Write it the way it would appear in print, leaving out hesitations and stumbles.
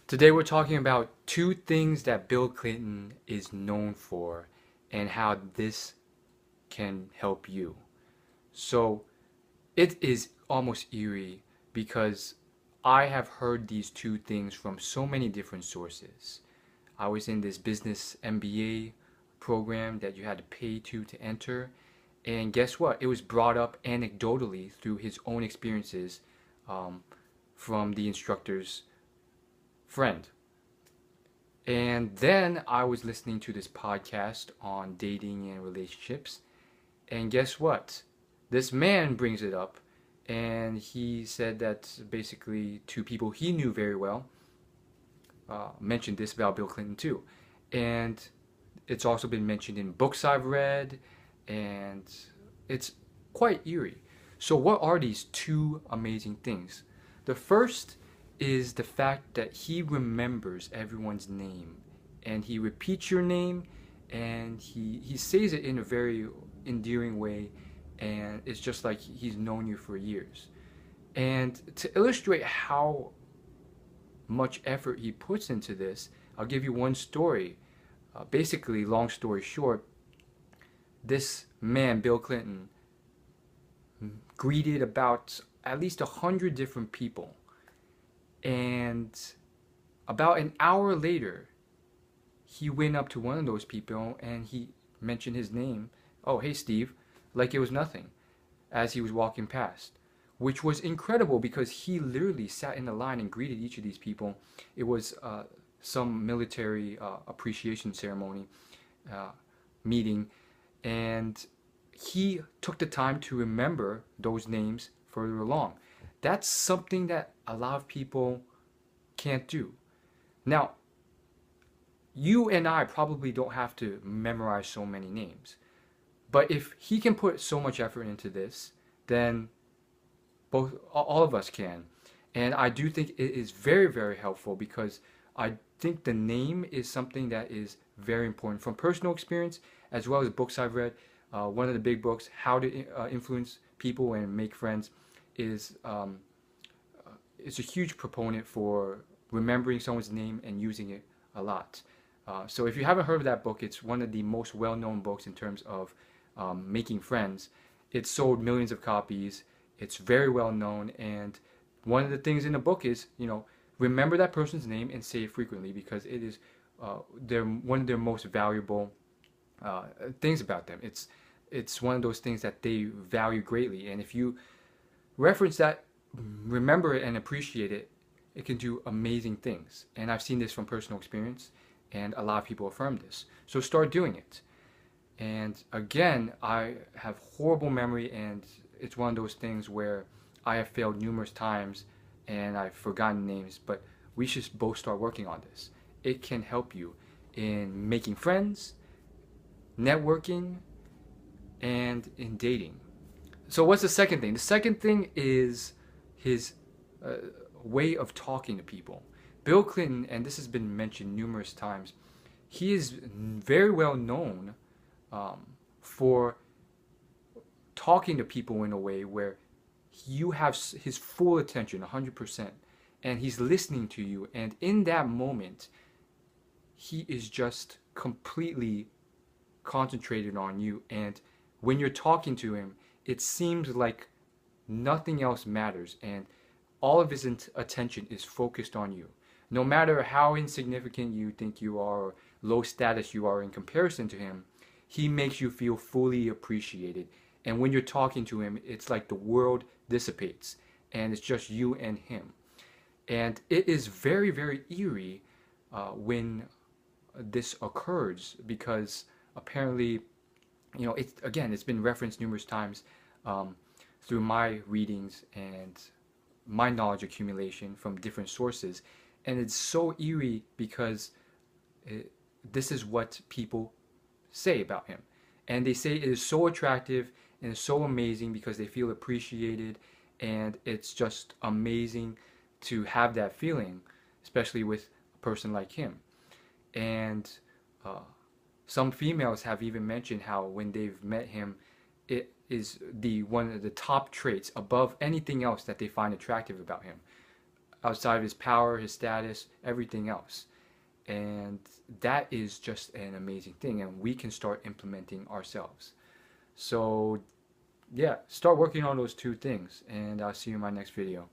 Today we're talking about two things that Bill Clinton is known for and how this can help you. So it is almost eerie because I have heard these two things from so many different sources. I was in this business MBA program that you had to pay to enter. And guess what? It was brought up anecdotally through his own experiences um, from the instructor's friend. And then I was listening to this podcast on dating and relationships. And guess what? This man brings it up. And he said that basically two people he knew very well mentioned this about Bill Clinton too. And it's also been mentioned in books I've read. And it's quite eerie. So, what are these two amazing things? The first is the fact that he remembers everyone's name and he repeats your name and he says it in a very endearing way, and it's just like he's known you for years. And to illustrate how much effort he puts into this, I'll give you one story. Basically, long story short, this man, Bill Clinton, greeted about at least 100 different people. And about an hour later, he went up to one of those people and he mentioned his name. Oh, hey, Steve, like it was nothing, as he was walking past, which was incredible because he literally sat in the line and greeted each of these people. It was some military appreciation ceremony uh, meeting, and he took the time to remember those names further along. That's something that a lot of people can't do. Now, you and I probably don't have to memorize so many names. But if he can put so much effort into this, then both all of us can. And I do think it is very, very helpful because I think the name is something that is very important from personal experience as well as books I've read. One of the big books, How to Influence People and Make Friends, is is a huge proponent for remembering someone's name and using it a lot. So if you haven't heard of that book, it's one of the most well-known books in terms of making friends. It's sold millions of copies. It's very well known, and one of the things in the book is, remember that person's name and say it frequently because it is one of their most valuable things about them. It's one of those things that they value greatly, and if you reference that, remember it and appreciate it, it can do amazing things. And I've seen this from personal experience, and a lot of people affirm this. So start doing it. And again, I have horrible memory, and it's one of those things where I have failed numerous times and I've forgotten names, but we should both start working on this. It can help you in making friends, networking, and in dating. So, what's the second thing? The second thing is his uh, way of talking to people. Bill Clinton, and this has been mentioned numerous times, he is very well known for talking to people in a way where you have his full attention 100%, and he's listening to you, and in that moment he is just completely concentrated on you, and when you're talking to him it seems like nothing else matters, and all of his attention is focused on you. No matter how insignificant you think you are or low status you are in comparison to him, he makes you feel fully appreciated. And when you're talking to him, it's like the world dissipates and it's just you and him. And it is very, very eerie when this occurs because apparently, it's been referenced numerous times through my readings and my knowledge accumulation from different sources. And it's so eerie because this is what people say about him. And they say it is so attractive and it's so amazing because they feel appreciated, and it's just amazing to have that feeling, especially with a person like him. And uh, some females have even mentioned how when they've met him, it is the one of the top traits above anything else that they find attractive about him. outside of his power, his status, everything else. And that is just an amazing thing, and we can start implementing ourselves. So yeah, start working on those two things, and I'll see you in my next video.